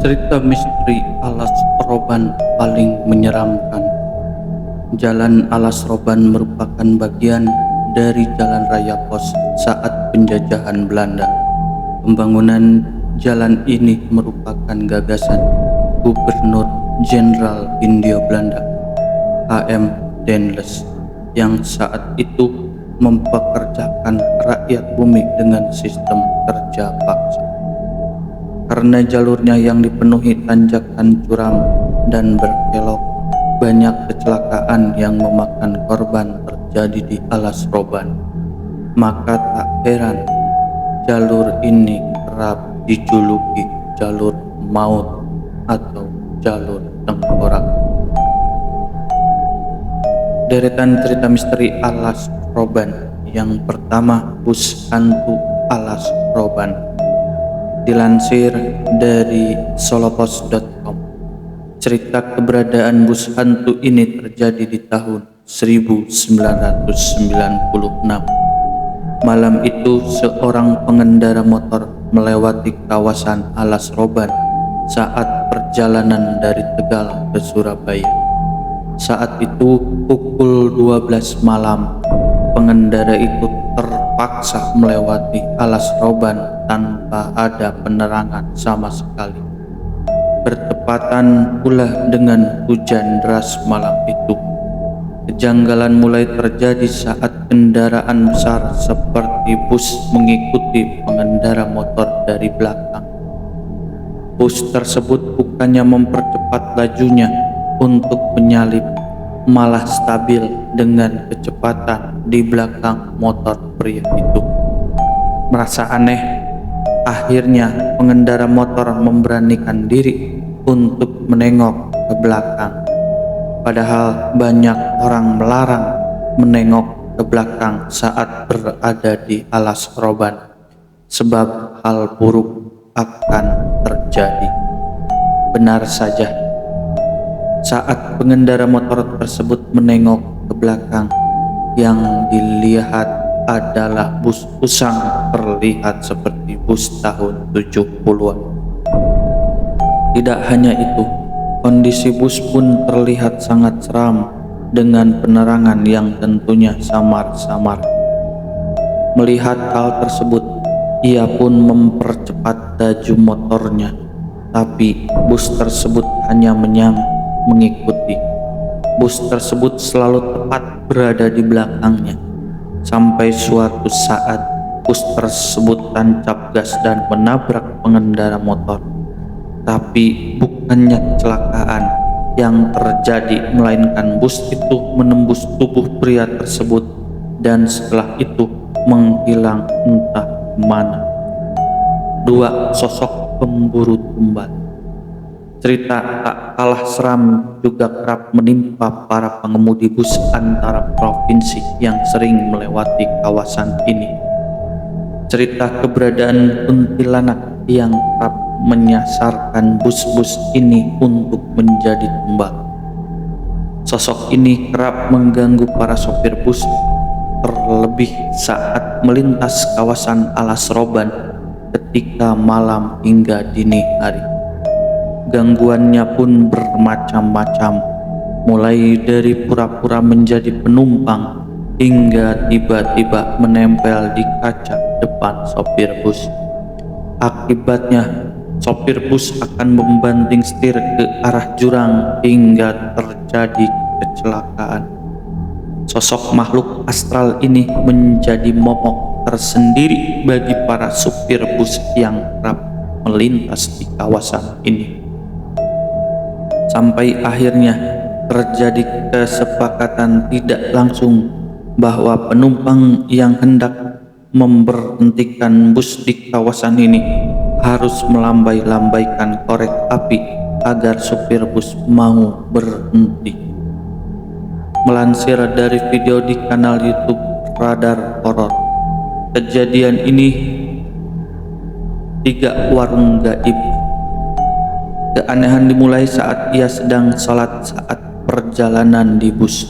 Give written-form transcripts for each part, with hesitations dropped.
Cerita misteri Alas Roban paling menyeramkan. Jalan Alas Roban merupakan bagian dari Jalan Raya Pos saat penjajahan Belanda. Pembangunan jalan ini merupakan gagasan Gubernur Jenderal Hindia Belanda H.M. Daendels yang saat itu mempekerjakan rakyat bumi dengan sistem kerja paksa. Karena jalurnya yang dipenuhi tanjakan curam dan berkelok, banyak kecelakaan yang memakan korban terjadi di Alas Roban. Maka tak heran jalur ini kerap dijuluki jalur maut atau jalur tengkorak. Deretan cerita misteri Alas Roban. Yang pertama, bus hantu Alas Roban. Dilansir dari solopos.com, cerita keberadaan bus hantu ini terjadi di tahun 1996. Malam itu seorang pengendara motor melewati kawasan Alas Roban saat perjalanan dari Tegal ke Surabaya. Saat itu pukul 12 malam, pengendara itu terpaksa melewati Alas Roban tanpa ada penerangan sama sekali. Bertepatan pula dengan hujan deras malam itu. Kejanggalan mulai terjadi saat kendaraan besar seperti bus mengikuti pengendara motor dari belakang. Bus tersebut bukannya mempercepat lajunya untuk menyalip, malah stabil dengan kecepatan di belakang motor pria itu. Merasa aneh, akhirnya pengendara motor memberanikan diri untuk menengok ke belakang. Padahal banyak orang melarang menengok ke belakang saat berada di Alas Roban, sebab hal buruk akan terjadi. Benar saja, saat pengendara motor tersebut menengok ke belakang, yang dilihat adalah bus usang terlihat seperti bus tahun 70-an. Tidak hanya itu, kondisi bus pun terlihat sangat seram dengan penerangan yang tentunya samar-samar. Melihat hal tersebut, ia pun mempercepat laju motornya, tapi bus tersebut hanya mengikuti. Bus tersebut selalu tepat berada di belakangnya. Sampai suatu saat bus tersebut tancap gas dan menabrak pengendara motor. Tapi bukannya kecelakaan yang terjadi, melainkan bus itu menembus tubuh pria tersebut dan setelah itu menghilang entah kemana. Dua sosok pemburu tumbal. Cerita tak kalah seram juga kerap menimpa para pengemudi bus antara provinsi yang sering melewati kawasan ini. Cerita keberadaan kuntilanak yang kerap menyasarkan bus-bus ini untuk menjadi tumbal. Sosok ini kerap mengganggu para sopir bus, terlebih saat melintas kawasan Alas Roban ketika malam hingga dini hari. Gangguannya pun bermacam-macam, mulai dari pura-pura menjadi penumpang hingga tiba-tiba menempel di kaca depan sopir bus. Akibatnya, sopir bus akan membanting setir ke arah jurang hingga terjadi kecelakaan. Sosok makhluk astral ini menjadi momok tersendiri bagi para supir bus yang kerap melintas di kawasan ini. Sampai akhirnya terjadi kesepakatan tidak langsung bahwa penumpang yang hendak memberhentikan bus di kawasan ini harus melambai-lambaikan korek api agar supir bus mau berhenti. Melansir dari video di kanal YouTube Radar Horor, kejadian ini 3 warung gaib. Keanehan dimulai saat ia sedang sholat saat perjalanan di bus.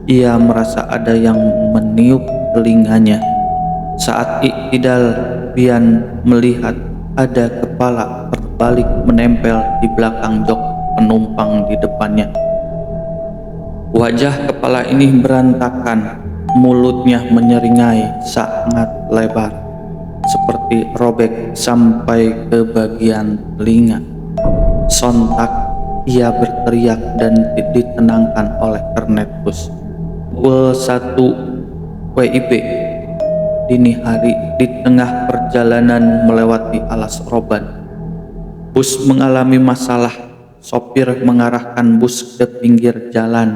Ia merasa ada yang meniup telinganya. Saat iktidal, Bian melihat ada kepala terbalik menempel di belakang jok penumpang di depannya. Wajah kepala ini berantakan, mulutnya menyeringai sangat lebar, seperti robek sampai ke bagian telinga. Sontak ia berteriak dan ditenangkan oleh kernet bus. Pukul 1 WIB dini hari, di tengah perjalanan melewati Alas Roban, bus mengalami masalah. Sopir mengarahkan bus ke pinggir jalan.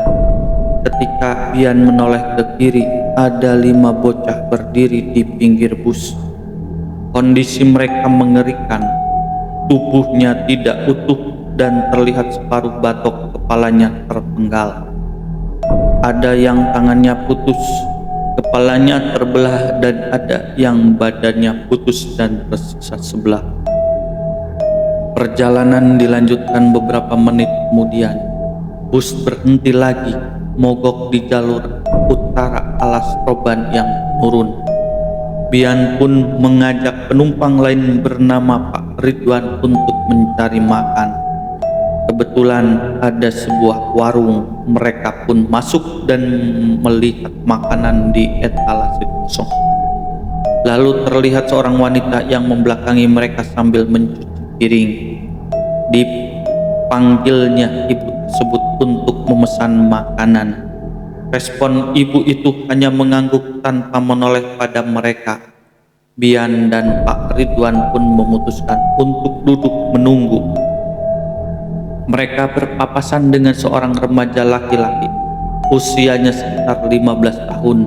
Ketika Bian menoleh ke kiri, ada 5 bocah berdiri di pinggir bus. Kondisi mereka mengerikan. Tubuhnya tidak utuh dan terlihat separuh batok kepalanya terpenggal. Ada yang tangannya putus, kepalanya terbelah, dan ada yang badannya putus dan tersisa sebelah. Perjalanan dilanjutkan beberapa menit kemudian. Bus berhenti lagi, mogok di jalur utara Alas Roban yang turun. Bian pun mengajak penumpang lain bernama Pak Ridwan untuk mencari makan. Kebetulan ada sebuah warung. Mereka pun masuk dan melihat makanan di etalase kosong. Lalu terlihat seorang wanita yang membelakangi mereka sambil mencuci piring. Dipanggilnya ibu tersebut untuk memesan makanan. Respon ibu itu hanya mengangguk tanpa menoleh pada mereka. Bian dan Pak Ridwan pun memutuskan untuk duduk menunggu. Mereka berpapasan dengan seorang remaja laki-laki. Usianya sekitar 15 tahun.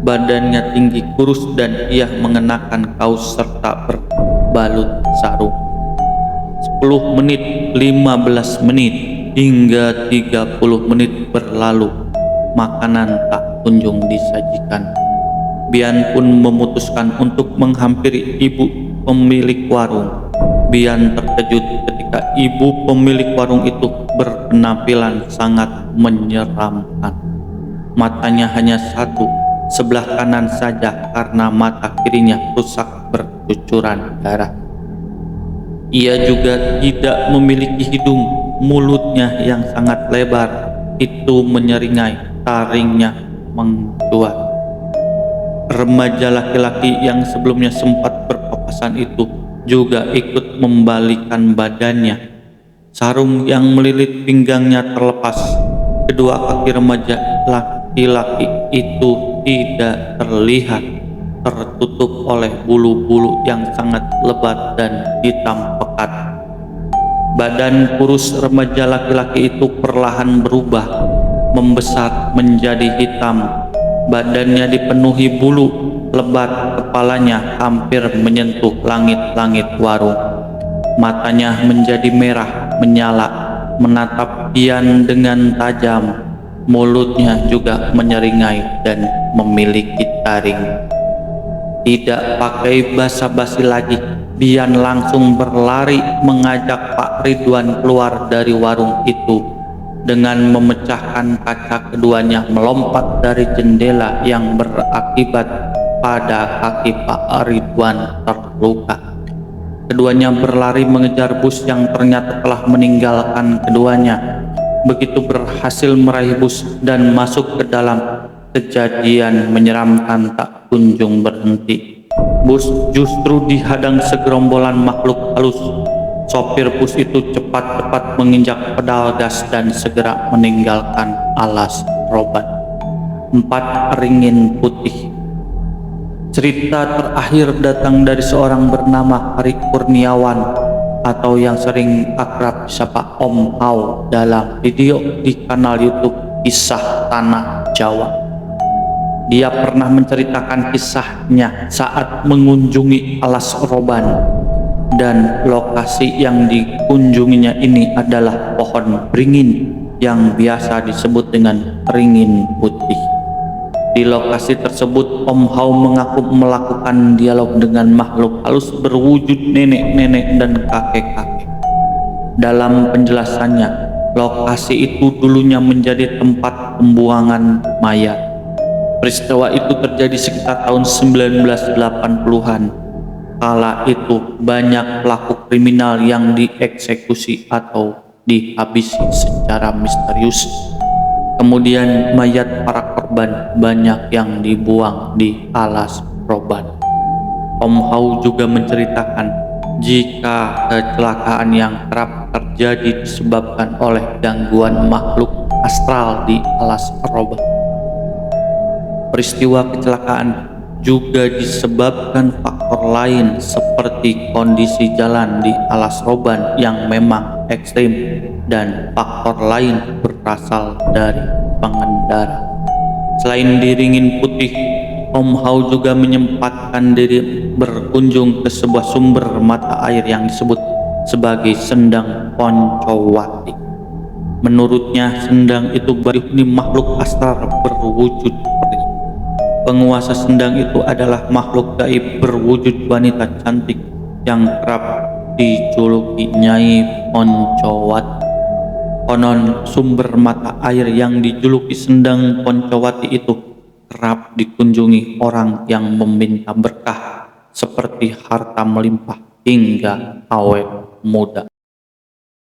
Badannya tinggi, kurus, dan ia mengenakan kaos serta berbalut sarung. 10 menit, 15 menit, hingga 30 menit berlalu. Makanan tak kunjung disajikan. Bian pun memutuskan untuk menghampiri ibu pemilik warung. Bian terkejut ketika ibu pemilik warung itu berpenampilan sangat menyeramkan. Matanya hanya satu, sebelah kanan saja, karena mata kirinya rusak bercucuran darah. Ia juga tidak memiliki hidung. Mulutnya yang sangat lebar itu menyeringai, taringnya mencuat. Remaja laki-laki yang sebelumnya sempat berpapasan itu juga ikut membalikan badannya. Sarung yang melilit pinggangnya terlepas. Kedua kaki remaja laki-laki itu tidak terlihat, tertutup oleh bulu-bulu yang sangat lebat dan hitam pekat. Badan kurus remaja laki-laki itu perlahan berubah, membesar menjadi hitam. Badannya dipenuhi bulu lebat, kepalanya hampir menyentuh langit-langit warung. Matanya menjadi merah, menyala, menatap Bian dengan tajam. Mulutnya juga menyeringai dan memiliki taring. Tidak pakai basa-basi lagi, Bian langsung berlari mengajak Pak Ridwan keluar dari warung itu. Dengan memecahkan kaca, keduanya melompat dari jendela yang berakibat pada kaki Pak Ridwan terluka. Keduanya berlari mengejar bus yang ternyata telah meninggalkan keduanya. Begitu berhasil meraih bus dan masuk ke dalam, kejadian menyeramkan tak kunjung berhenti. Bus justru dihadang segerombolan makhluk halus. Sopir bus itu cepat-cepat menginjak pedal gas dan segera meninggalkan Alas Roban. 4 ringin putih. Cerita terakhir datang dari seorang bernama Hari Kurniawan, atau yang sering akrab disapa Om Hao, dalam video di kanal YouTube Kisah Tanah Jawa. Dia pernah menceritakan kisahnya saat mengunjungi Alas Roban, dan lokasi yang dikunjunginya ini adalah pohon beringin yang biasa disebut dengan ringin putih. Di lokasi tersebut, Om Hao mengaku melakukan dialog dengan makhluk halus berwujud nenek-nenek dan kakek-kakek. Dalam penjelasannya, lokasi itu dulunya menjadi tempat pembuangan mayat. Peristiwa itu terjadi sekitar tahun 1980-an. Kala itu banyak pelaku kriminal yang dieksekusi atau dihabisi secara misterius. Kemudian mayat para korban banyak yang dibuang di alas roban. Om Hao juga menceritakan jika kecelakaan yang kerap terjadi disebabkan oleh gangguan makhluk astral di alas roban. Peristiwa kecelakaan juga disebabkan faktor lain seperti kondisi jalan di alas roban yang memang ekstrim dan faktor lain berasal dari pengendara. Selain di Ringin Putih, Om Hao juga menyempatkan diri berkunjung ke sebuah sumber mata air yang disebut sebagai Sendang Poncowati. Menurutnya, sendang itu dihuni makhluk astral berwujud peri. Penguasa sendang itu adalah makhluk gaib berwujud wanita cantik yang kerap dijuluki Nyai Poncowati. Konon sumber mata air yang dijuluki Sendang Poncowati itu kerap dikunjungi orang yang meminta berkah seperti harta melimpah hingga awet muda.